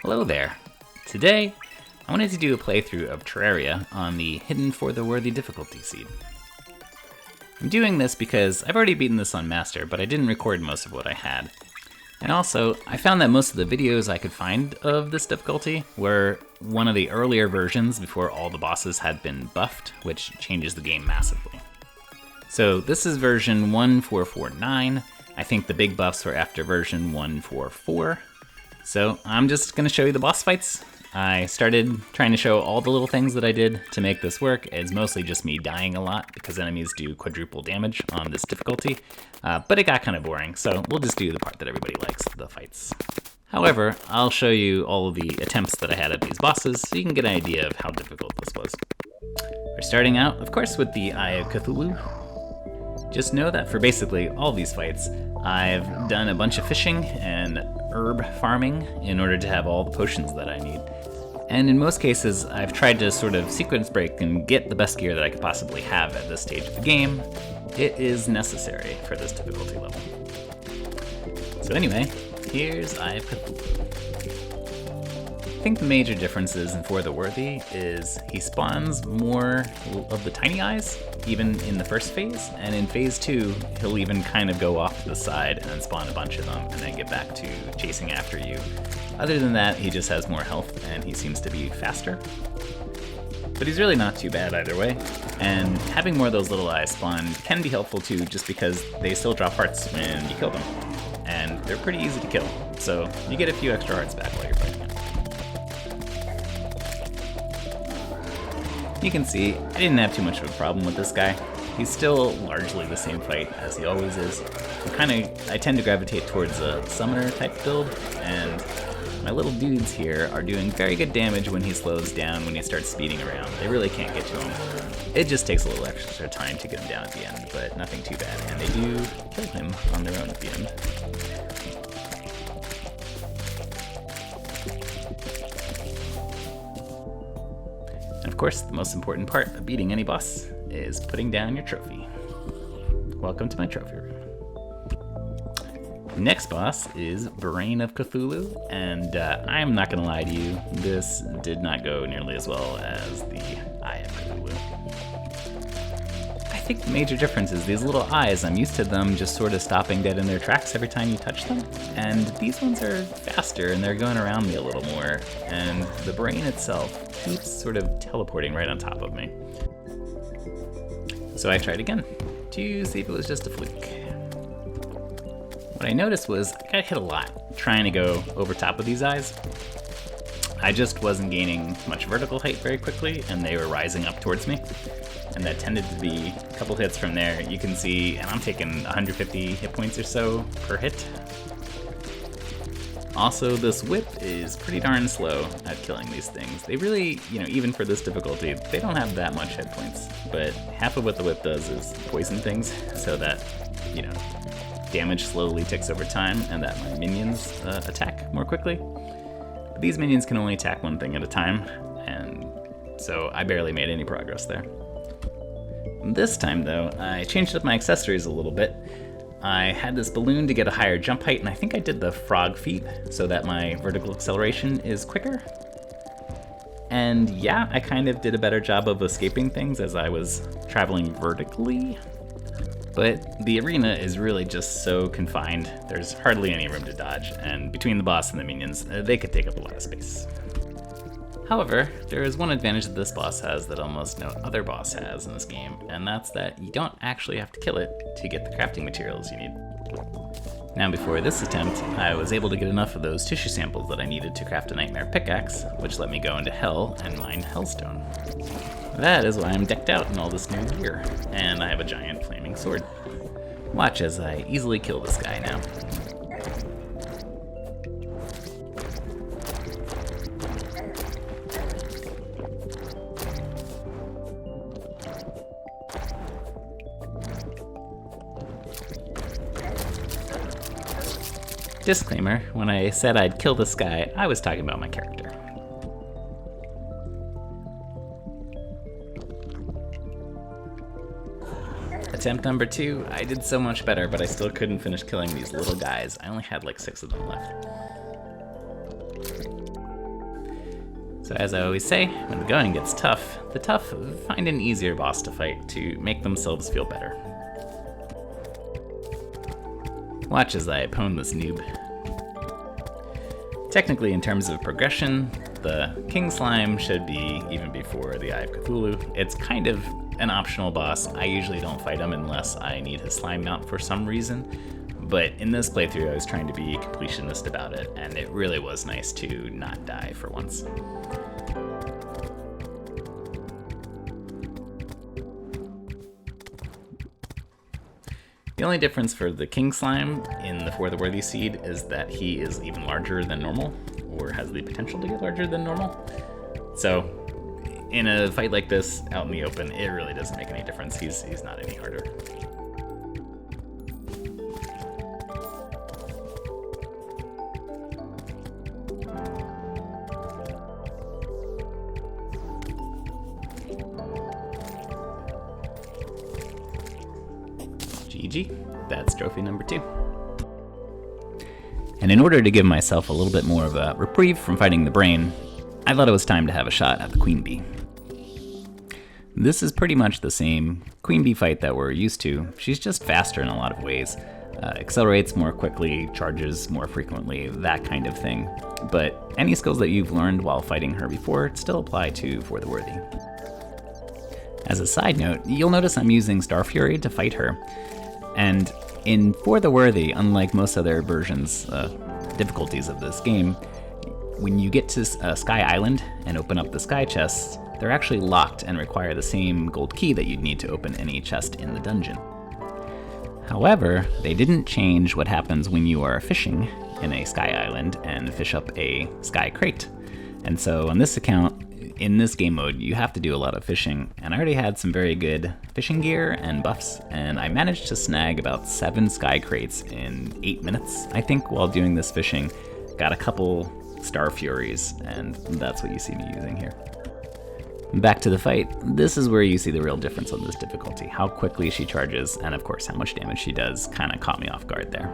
Hello there. Today, I wanted to do a playthrough of Terraria on the Hidden for the Worthy difficulty seed. I'm doing this because I've already beaten this on Master, but I didn't record most of what I had. And also, I found that most of the videos I could find of this difficulty were one of the earlier versions before all the bosses had been buffed, which changes the game massively. So this is version 1449. I think the big buffs were after version 144. So I'm just going to show you the boss fights. I started trying to show all the little things that I did to make this work. It's mostly just me dying a lot because enemies do quadruple damage on this difficulty, but it got kind of boring, so we'll just do the part that everybody likes, the fights. However, I'll show you all of the attempts that I had at these bosses so you can get an idea of how difficult this was. We're starting out, of course, with the Eye of Cthulhu. Just know that for basically all these fights, I've done a bunch of fishing and herb farming in order to have all the potions that I need. And in most cases, I've tried to sort of sequence break and get the best gear that I could possibly have at this stage of the game. It is necessary for this difficulty level. So anyway, here's Eye of Cthulhu. I think the major differences in For the Worthy is he spawns more of the tiny eyes, even in the first phase, and in phase 2, he'll even kind of go off to the side and then spawn a bunch of them and then get back to chasing after you. Other than that, he just has more health and he seems to be faster. But he's really not too bad either way, and having more of those little eyes spawn can be helpful too, just because they still drop hearts when you kill them. And they're pretty easy to kill, so you get a few extra hearts back while you're fighting it. You can see, I didn't have too much of a problem with this guy. He's still largely the same fight as he always is. I tend to gravitate towards a summoner type build, and my little dudes here are doing very good damage when he slows down, when he starts speeding around. They really can't get to him. It just takes a little extra time to get him down at the end, but nothing too bad, and they do kill him on their own at the end. And of course, the most important part of beating any boss is putting down your trophy. Welcome to my trophy room. Next boss is Brain of Cthulhu, and I'm not gonna lie to you, this did not go nearly as well as the Eye of Cthulhu. I think the major difference is these little eyes, I'm used to them just sort of stopping dead in their tracks every time you touch them, and these ones are faster and they're going around me a little more, and the brain itself keeps sort of teleporting right on top of me. So I tried again to see if it was just a fluke. What I noticed was I got hit a lot trying to go over top of these eyes. I just wasn't gaining much vertical height very quickly, and they were rising up towards me. And that tended to be a couple hits from there. You can see, and I'm taking 150 hit points or so per hit. Also, this whip is pretty darn slow at killing these things. They really, even for this difficulty, they don't have that much hit points. But half of what the whip does is poison things, so that, damage slowly ticks over time and that my minions attack more quickly. But these minions can only attack one thing at a time, and so I barely made any progress there. This time though, I changed up my accessories a little bit. I had this balloon to get a higher jump height, and I think I did the frog feat so that my vertical acceleration is quicker. And yeah, I kind of did a better job of escaping things as I was traveling vertically. But the arena is really just so confined, there's hardly any room to dodge, and between the boss and the minions, they could take up a lot of space. However, there is one advantage that this boss has that almost no other boss has in this game, and that's that you don't actually have to kill it to get the crafting materials you need. Now before this attempt, I was able to get enough of those tissue samples that I needed to craft a nightmare pickaxe, which let me go into hell and mine hellstone. That is why I'm decked out in all this new gear, and I have a giant flaming sword. Watch as I easily kill this guy now. Disclaimer, when I said I'd kill this guy, I was talking about my character. Attempt number 2, I did so much better, but I still couldn't finish killing these little guys. I only had like 6 of them left. So as I always say, when the going gets tough, the tough find an easier boss to fight to make themselves feel better. Watch as I pwn this noob. Technically, in terms of progression, the King Slime should be even before the Eye of Cthulhu. It's kind of an optional boss. I usually don't fight him unless I need his slime mount for some reason. But in this playthrough, I was trying to be completionist about it, and it really was nice to not die for once. The only difference for the King Slime in the For the Worthy seed is that he is even larger than normal, or has the potential to get larger than normal. So, in a fight like this, out in the open, it really doesn't make any difference. He's not any harder. GG, that's trophy number 2. And in order to give myself a little bit more of a reprieve from fighting the brain, I thought it was time to have a shot at the Queen Bee. This is pretty much the same Queen Bee fight that we're used to. She's just faster in a lot of ways. Accelerates more quickly, charges more frequently, that kind of thing. But any skills that you've learned while fighting her before still apply to For the Worthy. As a side note, you'll notice I'm using Star Fury to fight her. And in For the Worthy, unlike most other versions, difficulties of this game, when you get to Sky Island and open up the sky chests, they're actually locked and require the same gold key that you'd need to open any chest in the dungeon. However, they didn't change what happens when you are fishing in a sky island and fish up a sky crate. And so on this account, in this game mode, you have to do a lot of fishing, and I already had some very good fishing gear and buffs, and I managed to snag about 7 sky crates in 8 minutes, I think, while doing this fishing. Got a couple Star Furies, and that's what you see me using here. Back to the fight, this is where you see the real difference on this difficulty. How quickly she charges, and of course how much damage she does, kind of caught me off guard there.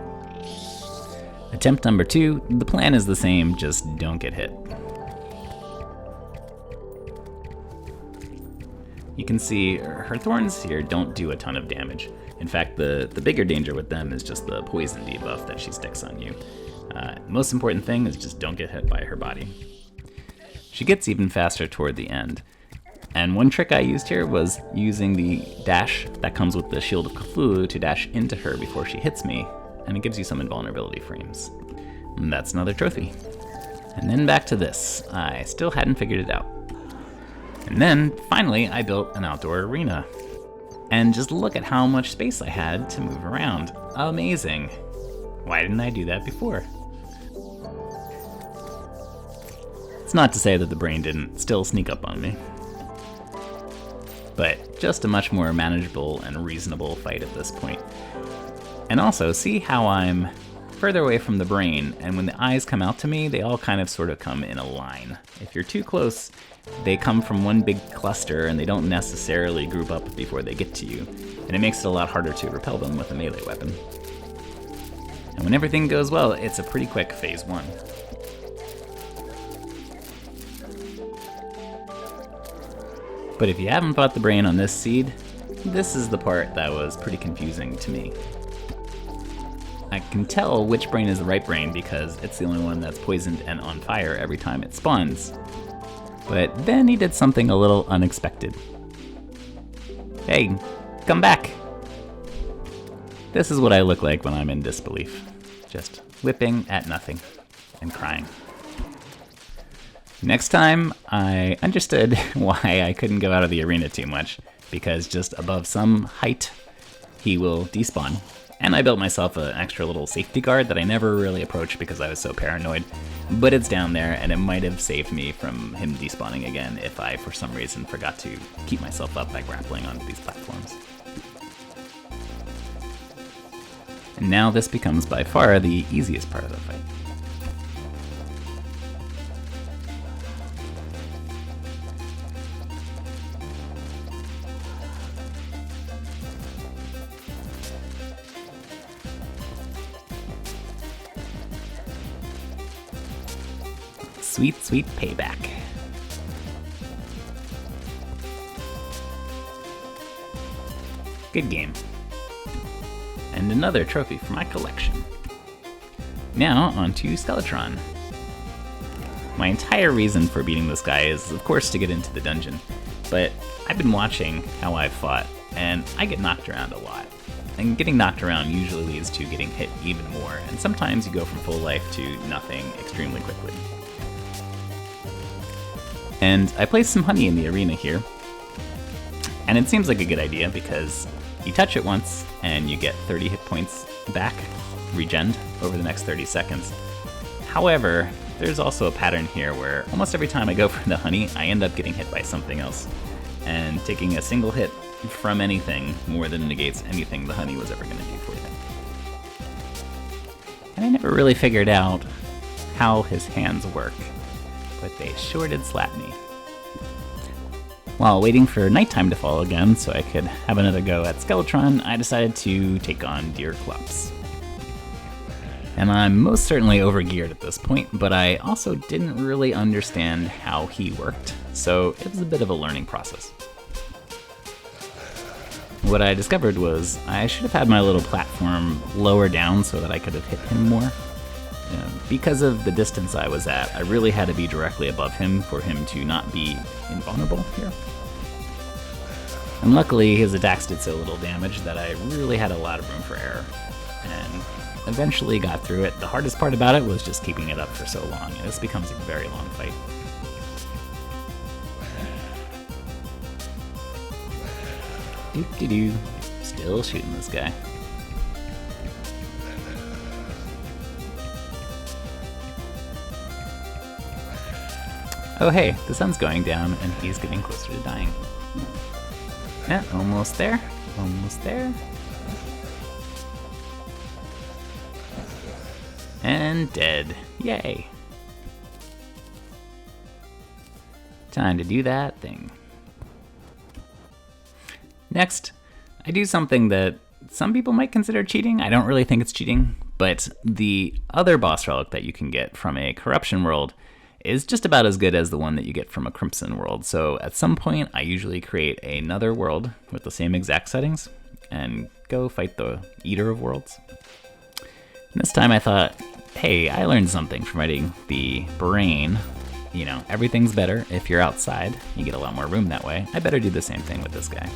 Attempt number 2, the plan is the same, just don't get hit. You can see her thorns here don't do a ton of damage. In fact, the bigger danger with them is just the poison debuff that she sticks on you. Most important thing is just don't get hit by her body. She gets even faster toward the end. And one trick I used here was using the dash that comes with the Shield of Cthulhu to dash into her before she hits me, and it gives you some invulnerability frames. And that's another trophy. And then back to this. I still hadn't figured it out. And then, finally, I built an outdoor arena. And just look at how much space I had to move around. Amazing. Why didn't I do that before? It's not to say that the brain didn't still sneak up on me, but just a much more manageable and reasonable fight at this point. And also, see how I'm further away from the brain, and when the eyes come out to me, they all kind of sort of come in a line. If you're too close, they come from one big cluster and they don't necessarily group up before they get to you, and it makes it a lot harder to repel them with a melee weapon. And when everything goes well, it's a pretty quick phase 1. But if you haven't fought the brain on this seed, this is the part that was pretty confusing to me. I can tell which brain is the right brain because it's the only one that's poisoned and on fire every time it spawns. But then he did something a little unexpected. Hey, come back! This is what I look like when I'm in disbelief. Just whipping at nothing and crying. Next time, I understood why I couldn't go out of the arena too much, because just above some height, he will despawn. And I built myself an extra little safety guard that I never really approached because I was so paranoid. But it's down there, and it might have saved me from him despawning again if I, for some reason, forgot to keep myself up by grappling onto these platforms. And now this becomes by far the easiest part of the fight. Sweet, sweet payback. Good game. And another trophy for my collection. Now, on to Skeletron. My entire reason for beating this guy is, of course, to get into the dungeon, but I've been watching how I've fought, and I get knocked around a lot. And getting knocked around usually leads to getting hit even more, and sometimes you go from full life to nothing extremely quickly. And I placed some honey in the arena here, and it seems like a good idea because you touch it once and you get 30 hit points back, regened, over the next 30 seconds. However, there's also a pattern here where almost every time I go for the honey, I end up getting hit by something else, and taking a single hit from anything more than negates anything the honey was ever going to do for them. And I never really figured out how his hands work, but they sure did slap me. While waiting for nighttime to fall again so I could have another go at Skeletron, I decided to take on Dilligence. And I'm most certainly overgeared at this point, but I also didn't really understand how he worked, so it was a bit of a learning process. What I discovered was I should have had my little platform lower down so that I could have hit him more. Because of the distance I was at, I really had to be directly above him for him to not be invulnerable here. And luckily, his attacks did so little damage that I really had a lot of room for error, and eventually got through it. The hardest part about it was just keeping it up for so long, and this becomes a very long fight. Doop-de-doo. Still shooting this guy. Oh hey, the sun's going down and he's getting closer to dying. Yeah, almost there. Almost there. And dead. Yay. Time to do that thing. Next, I do something that some people might consider cheating. I don't really think it's cheating, but the other boss relic that you can get from a corruption world is just about as good as the one that you get from a crimson world. So at some point, I usually create another world with the same exact settings and go fight the Eater of Worlds. And this time I thought, hey, I learned something from fighting the Brain. You know, everything's better if you're outside. You get a lot more room that way. I better do the same thing with this guy.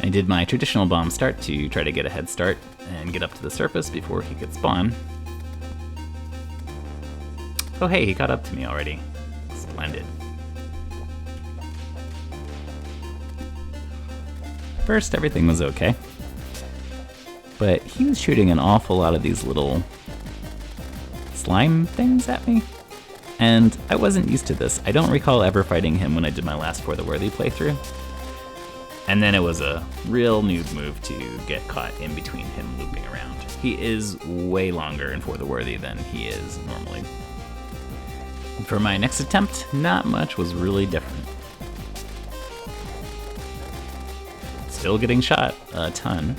I did my traditional bomb start to try to get a head start and get up to the surface before he could spawn. Oh hey, he caught up to me already. Splendid. First, everything was okay, but he was shooting an awful lot of these little slime things at me, and I wasn't used to this. I don't recall ever fighting him when I did my last For the Worthy playthrough. And then it was a real noob move to get caught in between him looping around. He is way longer in For the Worthy than he is normally. And for my next attempt, not much was really different. Still getting shot a ton.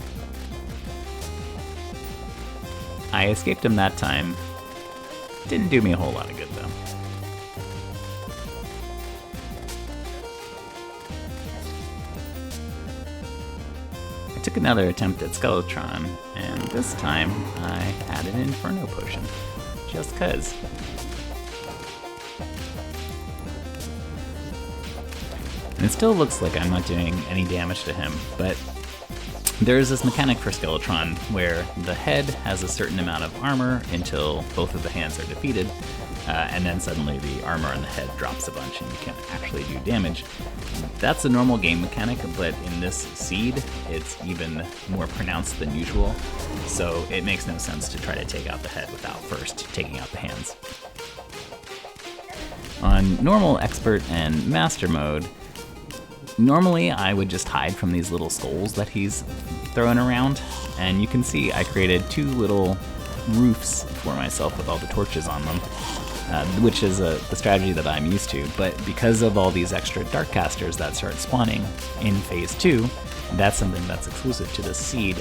I escaped him that time. Didn't do me a whole lot of good though. I took another attempt at Skeletron, and this time I had an Inferno Potion, just cuz. And it still looks like I'm not doing any damage to him, but there's this mechanic for Skeletron where the head has a certain amount of armor until both of the hands are defeated, and then suddenly the armor on the head drops a bunch and you can't actually do damage. That's a normal game mechanic, but in this seed, it's even more pronounced than usual, so it makes no sense to try to take out the head without first taking out the hands. On normal, expert, and master mode, normally I would just hide from these little skulls that he's throwing around, and you can see I created two little roofs for myself with all the torches on them, which is the strategy that I'm used to, but because of all these extra dark casters that start spawning in phase 2, that's something that's exclusive to this seed.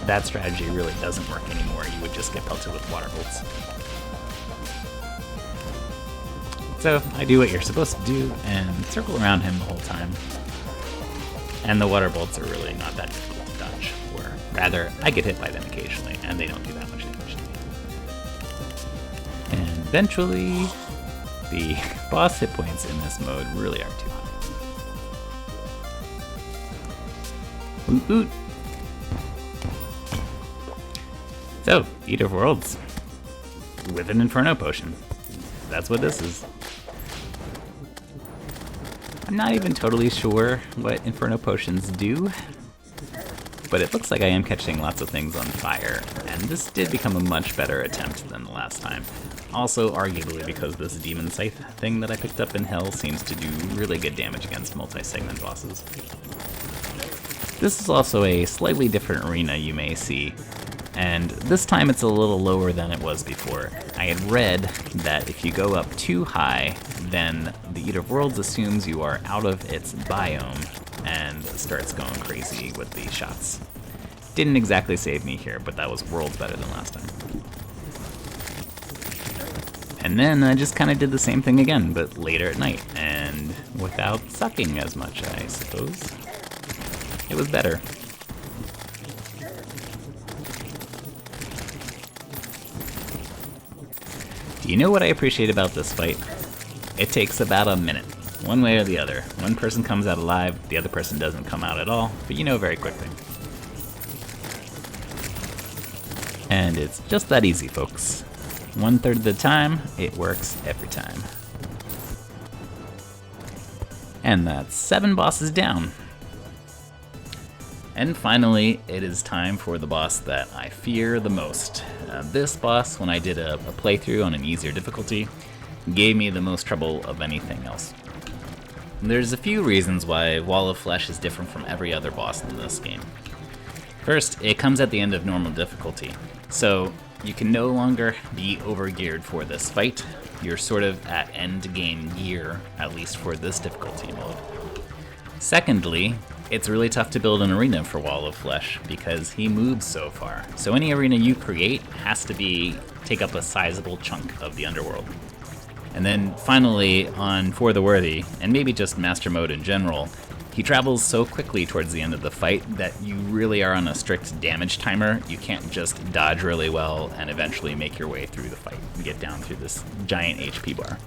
That strategy really doesn't work anymore. You would just get pelted with water bolts. So I do what you're supposed to do and circle around him the whole time. And the water bolts are really not that difficult to dodge, or rather, I get hit by them occasionally, and they don't do that much damage. And eventually, the boss hit points in this mode really aren't too high. Woot woot! So, Eater of Worlds with an Inferno Potion. That's what this is. I'm not even totally sure what Inferno Potions do, but it looks like I am catching lots of things on fire, and this did become a much better attempt than the last time. Also, arguably because this Demon Scythe thing that I picked up in Hell seems to do really good damage against multi-segment bosses. This is also a slightly different arena you may see, and this time it's a little lower than it was before. I had read that if you go up too high, then the Eater of Worlds assumes you are out of its biome and starts going crazy with the shots. Didn't exactly save me here, but that was worlds better than last time. And then I just kind of did the same thing again, but later at night, and without sucking as much, I suppose. It was better. Do you know what I appreciate about this fight? It takes about a minute, one way or the other. One person comes out alive, the other person doesn't come out at all, but you know very quickly. And it's just that easy, folks. 1/3 of the time, it works every time. And that's 7 bosses down. And finally, it is time for the boss that I fear the most. This boss, when I did a playthrough on an easier difficulty, gave me the most trouble of anything else. There's a few reasons why Wall of Flesh is different from every other boss in this game. First, it comes at the end of normal difficulty, so you can no longer be overgeared for this fight. You're sort of at end game gear, at least for this difficulty mode. Secondly, it's really tough to build an arena for Wall of Flesh because he moves so far. So any arena you create has to take up a sizable chunk of the underworld. And then finally, on For the Worthy, and maybe just Master Mode in general, he travels so quickly towards the end of the fight that you really are on a strict damage timer. You can't just dodge really well and eventually make your way through the fight and get down through this giant HP bar.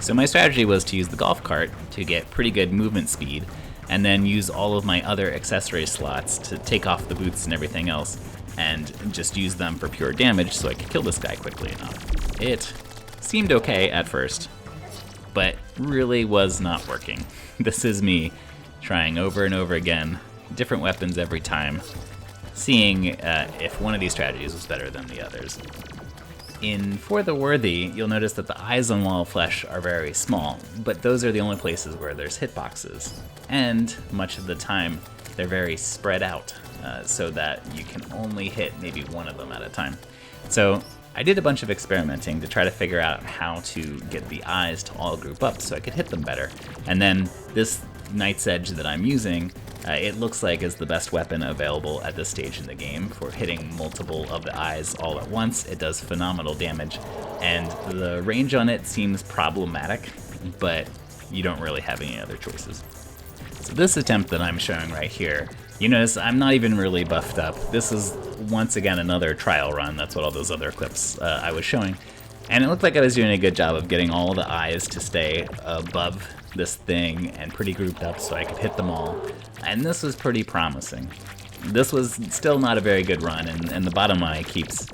So my strategy was to use the golf cart to get pretty good movement speed, and then use all of my other accessory slots to take off the boots and everything else, and just use them for pure damage so I could kill this guy quickly enough. It seemed okay at first, but really was not working. This is me trying over and over again, different weapons every time, seeing if one of these strategies was better than the others. In For the Worthy, you'll notice that the eyes on Wall of Flesh are very small, but those are the only places where there's hitboxes. And much of the time, they're very spread out, so that you can only hit maybe one of them at a time. So I did a bunch of experimenting to try to figure out how to get the eyes to all group up so I could hit them better. And then this Knight's Edge that I'm using, it looks like is the best weapon available at this stage in the game for hitting multiple of the eyes all at once. It does phenomenal damage, and the range on it seems problematic, but you don't really have any other choices. So this attempt that I'm showing right here, you notice I'm not even really buffed up. This is once again another trial run. That's what all those other clips I was showing. And it looked like I was doing a good job of getting all the eyes to stay above this thing and pretty grouped up so I could hit them all. And this was pretty promising. This was still not a very good run, and the bottom eye keeps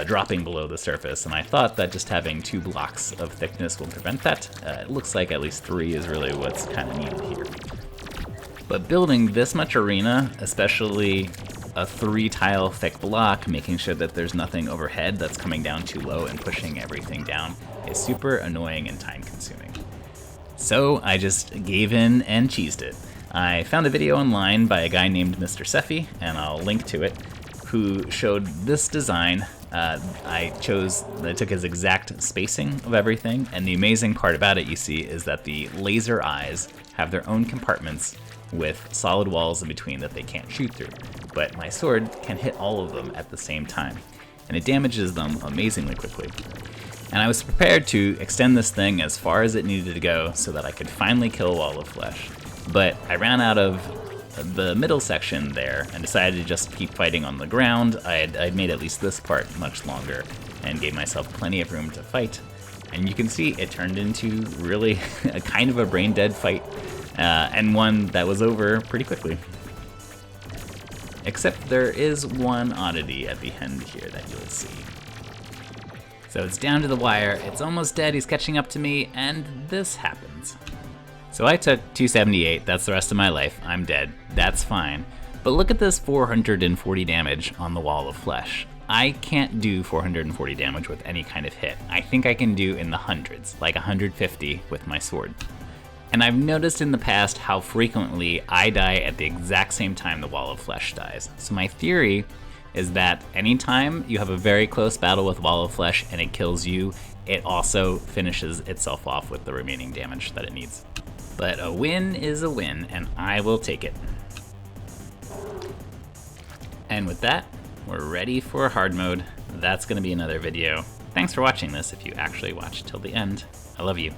dropping below the surface, and I thought that just having 2 blocks of thickness will prevent that. It looks like at least 3 is really what's kind of needed here. But building this much arena, especially a 3-tile thick block, making sure that there's nothing overhead that's coming down too low and pushing everything down, is super annoying and time consuming. So I just gave in and cheesed it. I found a video online by a guy named MrSephy, and I'll link to it, who showed this design. I took his exact spacing of everything, and the amazing part about it, you see, is that the laser eyes have their own compartments with solid walls in between that they can't shoot through. But my sword can hit all of them at the same time, and it damages them amazingly quickly. And I was prepared to extend this thing as far as it needed to go so that I could finally kill Wall of Flesh. But I ran out of the middle section there and decided to just keep fighting on the ground. I'd made at least this part much longer and gave myself plenty of room to fight. And you can see it turned into really a kind of a brain-dead fight, and one that was over pretty quickly. Except there is one oddity at the end here that you'll see. So it's down to the wire, it's almost dead, he's catching up to me, and this happens. So I took 278, that's the rest of my life, I'm dead, that's fine. But look at this 440 damage on the wall of flesh. I can't do 440 damage with any kind of hit. I think I can do in the hundreds, like 150 with my sword. And I've noticed in the past how frequently I die at the exact same time the wall of flesh dies. So my theory is that anytime you have a very close battle with wall of flesh and it kills you, it also finishes itself off with the remaining damage that it needs. But a win is a win, and I will take it. And with that, we're ready for hard mode. That's gonna be another video. Thanks for watching this if you actually watched till the end. I love you.